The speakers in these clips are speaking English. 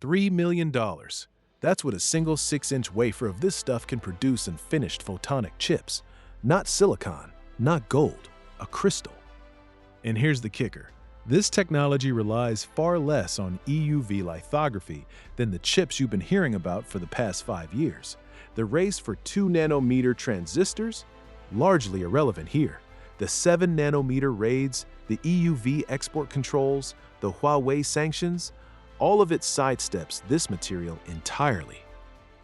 $3 million. That's what a single 6-inch wafer of this stuff can produce in finished photonic chips. Not silicon, not gold, a crystal. And here's the kicker. This technology relies far less on EUV lithography than the chips you've been hearing about for the past 5 years. The race for 2-nanometer transistors? Largely irrelevant here. The 7-nanometer raids, the EUV export controls, the Huawei sanctions, all of it sidesteps this material entirely.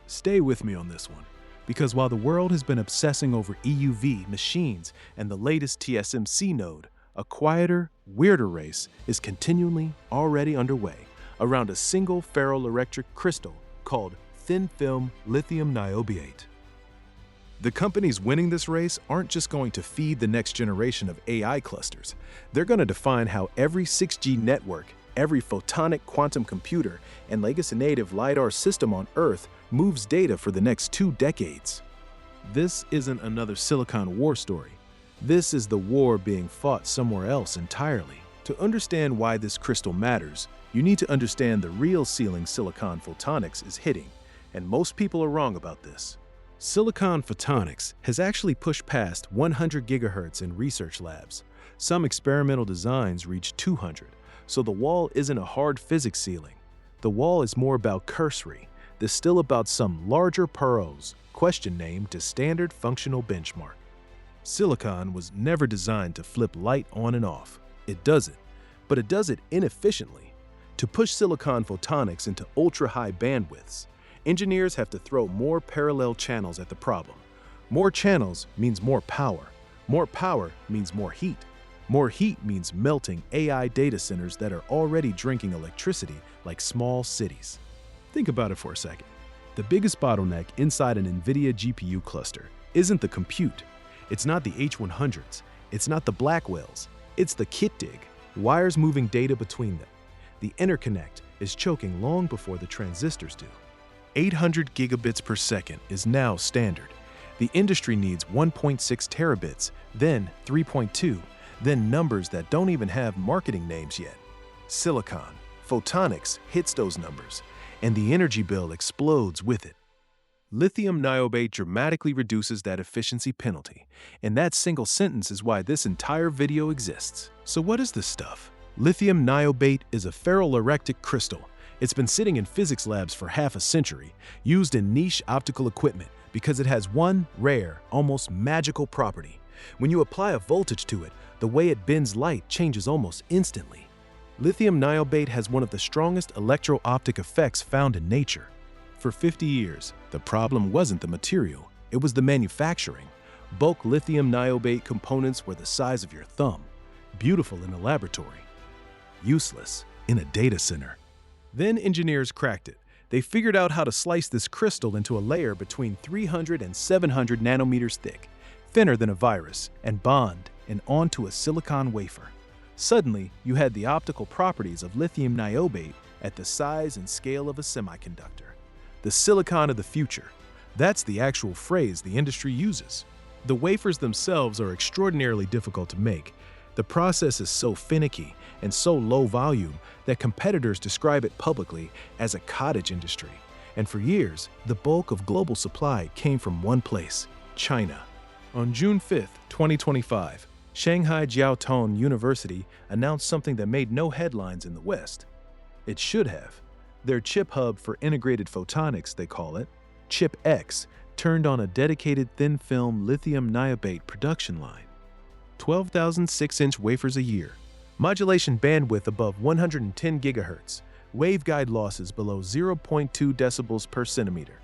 Stay with me on this one, because while the world has been obsessing over EUV machines and the latest TSMC node, a quieter, weirder race is continually already underway around a single ferroelectric crystal called thin-film lithium niobate. The companies winning this race aren't just going to feed the next generation of AI clusters. They're going to define how every 6G network, every photonic quantum computer, and legacy-native LiDAR system on Earth moves data for the next 2 decades. This isn't another silicon war story. This is the war being fought somewhere else entirely. To understand why this crystal matters, you need to understand the real ceiling silicon photonics is hitting, and most people are wrong about this. Silicon photonics has actually pushed past 100 gigahertz in research labs. Some experimental designs reach 200, so the wall isn't a hard physics ceiling. The wall is more about cursory. It's still about some larger Perot's question name to standard functional benchmark. Silicon was never designed to flip light on and off. It does it, but it does it inefficiently. To push silicon photonics into ultra-high bandwidths, engineers have to throw more parallel channels at the problem. More channels means more power. More power means more heat. More heat means melting AI data centers that are already drinking electricity like small cities. Think about it for a second. The biggest bottleneck inside an Nvidia GPU cluster isn't the compute. It's not the H100s. It's not the Blackwells. It's the kit dig, wires moving data between them. The interconnect is choking long before the transistors do. 800 gigabits per second is now standard. The industry needs 1.6 terabits, then 3.2, then numbers that don't even have marketing names yet. Silicon, photonics hits those numbers, and the energy bill explodes with it. Lithium niobate dramatically reduces that efficiency penalty, and that single sentence is why this entire video exists. So what is this stuff? Lithium niobate is a ferroelectric crystal. It's been sitting in physics labs for half a century, used in niche optical equipment because it has one rare, almost magical property. When you apply a voltage to it, the way it bends light changes almost instantly. Lithium niobate has one of the strongest electro-optic effects found in nature. For 50 years, the problem wasn't the material, it was the manufacturing. Bulk lithium niobate components were the size of your thumb, beautiful in a laboratory, useless in a data center. Then engineers cracked it. They figured out how to slice this crystal into a layer between 300 and 700 nanometers thick, thinner than a virus, and bond and onto a silicon wafer. Suddenly, you had the optical properties of lithium niobate at the size and scale of a semiconductor. The silicon of the future. That's the actual phrase the industry uses. The wafers themselves are extraordinarily difficult to make. The process is so finicky and so low volume that competitors describe it publicly as a cottage industry. And for years, the bulk of global supply came from one place, China. On June 5, 2025, Shanghai Jiao Tong University announced something that made no headlines in the West. It should have. Their chip hub for integrated photonics, they call it, CHIPX, turned on a dedicated thin-film lithium niobate production line. 12,000 6-inch wafers a year, modulation bandwidth above 110 GHz, waveguide losses below 0.2 decibels per centimeter,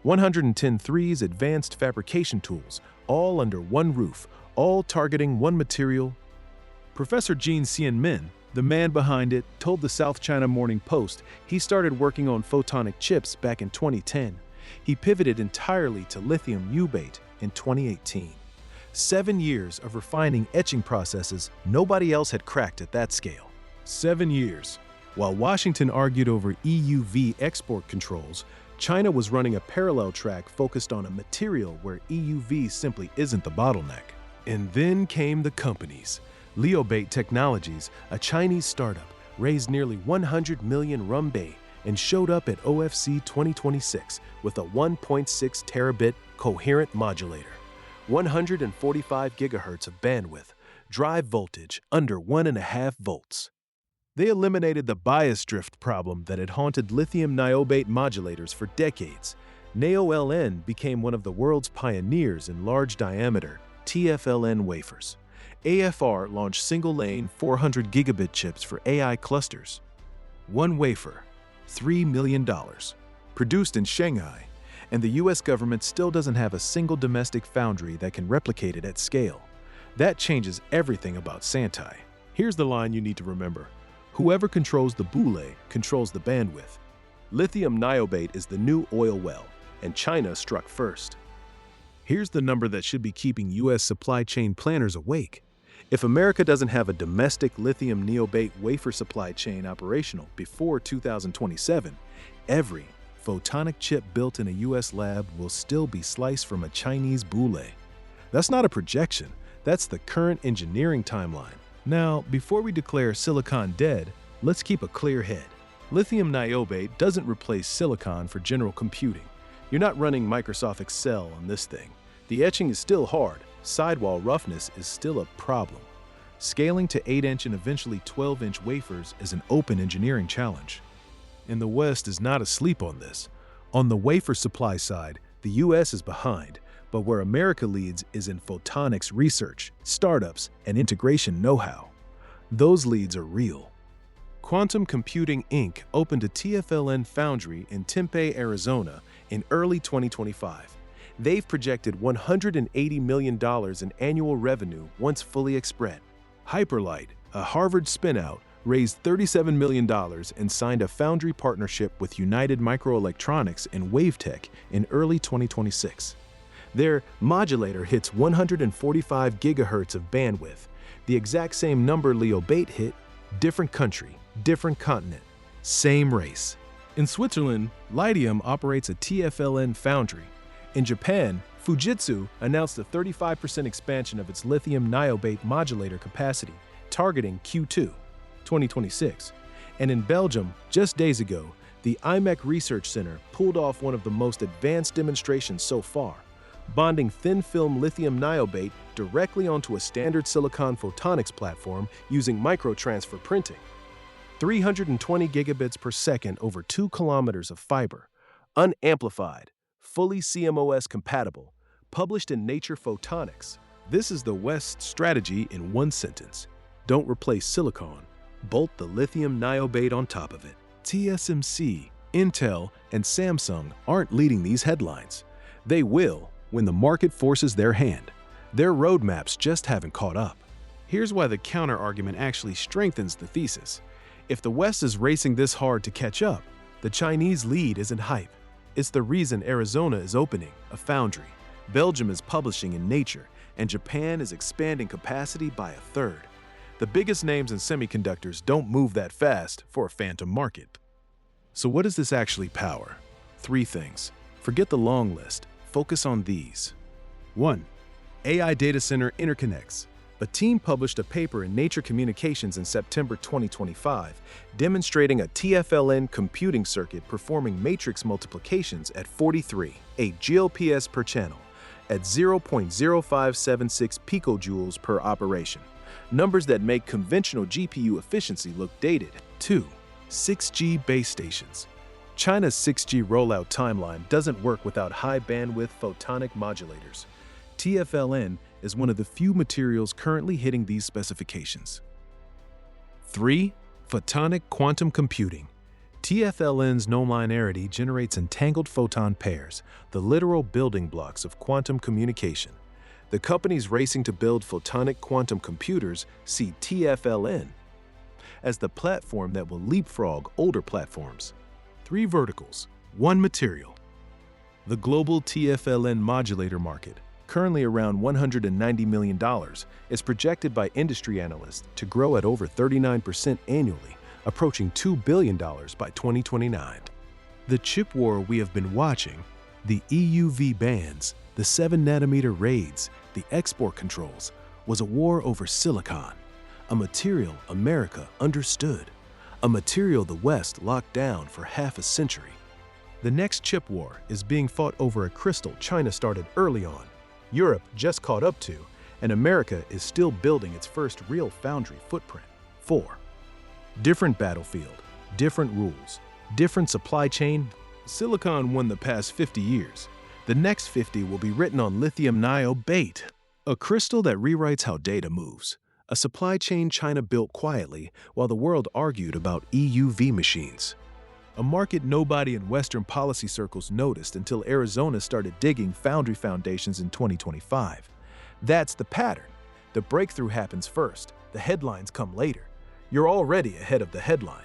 110 threes advanced fabrication tools, all under one roof, all targeting one material. Professor Jensen Huang, the man behind it, told the South China Morning Post he started working on photonic chips back in 2010. He pivoted entirely to lithium niobate in 2018. 7 years of refining etching processes nobody else had cracked at that scale. 7 years. While Washington argued over EUV export controls, China was running a parallel track focused on a material where EUV simply isn't the bottleneck. And then came the companies. Liobate Technologies, a Chinese startup, raised nearly 100 million RMB and showed up at OFC 2026 with a 1.6 terabit coherent modulator, 145 gigahertz of bandwidth, drive voltage under 1.5 volts. They eliminated the bias drift problem that had haunted lithium niobate modulators for decades. NANOLN became one of the world's pioneers in large-diameter TFLN wafers. AFR launched single-lane 400 gigabit chips for AI clusters. One wafer, $3 million. Produced in Shanghai, and the US government still doesn't have a single domestic foundry that can replicate it at scale. That changes everything about Santai. Here's the line you need to remember. Whoever controls the boule controls the bandwidth. Lithium niobate is the new oil well, and China struck first. Here's the number that should be keeping US supply chain planners awake. If America doesn't have a domestic lithium niobate wafer supply chain operational before 2027, every photonic chip built in a US lab will still be sliced from a Chinese boule. That's not a projection, that's the current engineering timeline. Now, before we declare silicon dead, let's keep a clear head. Lithium niobate doesn't replace silicon for general computing. You're not running Microsoft Excel on this thing. The etching is still hard, sidewall roughness is still a problem. Scaling to 8-inch and eventually 12-inch wafers is an open engineering challenge. And the West is not asleep on this. On the wafer supply side, the US is behind, but where America leads is in photonics research, startups, and integration know-how. Those leads are real. Quantum Computing Inc. opened a TFLN foundry in Tempe, Arizona in early 2025. They've projected $180 million in annual revenue once fully expred. Hyperlight, a Harvard spinout, raised $37 million and signed a foundry partnership with United Microelectronics and WaveTech in early 2026. Their modulator hits 145 gigahertz of bandwidth, the exact same number Liobate hit, different country, different continent, same race. In Switzerland, Lithium operates a TFLN foundry. In Japan, Fujitsu announced a 35% expansion of its lithium niobate modulator capacity, targeting Q2 2026. And in Belgium, just days ago, the IMEC Research Center pulled off one of the most advanced demonstrations so far, bonding thin-film lithium niobate directly onto a standard silicon photonics platform using microtransfer printing. 320 gigabits per second over 2 kilometers of fiber, unamplified, fully CMOS compatible, published in Nature Photonics. This is the West's strategy in one sentence. Don't replace silicon, bolt the lithium niobate on top of it. TSMC, Intel, and Samsung aren't leading these headlines. They will when the market forces their hand. Their roadmaps just haven't caught up. Here's why the counter-argument actually strengthens the thesis. If the West is racing this hard to catch up, the Chinese lead isn't hype. It's the reason Arizona is opening a foundry, Belgium is publishing in Nature, and Japan is expanding capacity by a third. The biggest names in semiconductors don't move that fast for a phantom market. So what does this actually power? 3 things. Forget the long list. Focus on these. 1. AI data center interconnects. A team published a paper in Nature Communications in September 2025 demonstrating a TFLN computing circuit performing matrix multiplications at 43, 8 GLPS per channel, at 0.0576 picojoules per operation, numbers that make conventional GPU efficiency look dated. 2. 6G base stations. China's 6G rollout timeline doesn't work without high-bandwidth photonic modulators. TFLN is one of the few materials currently hitting these specifications. 3. Photonic quantum computing. TFLN's nonlinearity generates entangled photon pairs, the literal building blocks of quantum communication. The companies racing to build photonic quantum computers see TFLN as the platform that will leapfrog older platforms. 3 verticals, 1 material. The global TFLN modulator market, currently around $190 million, is projected by industry analysts to grow at over 39% annually, approaching $2 billion by 2029. The chip war we have been watching, the EUV bans, the 7-nanometer raids, the export controls, was a war over silicon, a material America understood, a material the West locked down for half a century. The next chip war is being fought over a crystal China started early on, Europe just caught up to, and America is still building its first real foundry footprint. 4. Different battlefield, different rules, different supply chain. Silicon won the past 50 years. The next 50 will be written on lithium niobate, a crystal that rewrites how data moves. A supply chain China built quietly while the world argued about EUV machines. A market nobody in Western policy circles noticed until Arizona started digging foundry foundations in 2025. That's the pattern. The breakthrough happens first, the headlines come later. You're already ahead of the headline.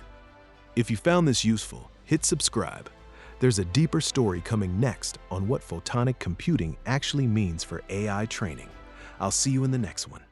If you found this useful, hit subscribe. There's a deeper story coming next on what photonic computing actually means for AI training. I'll see you in the next one.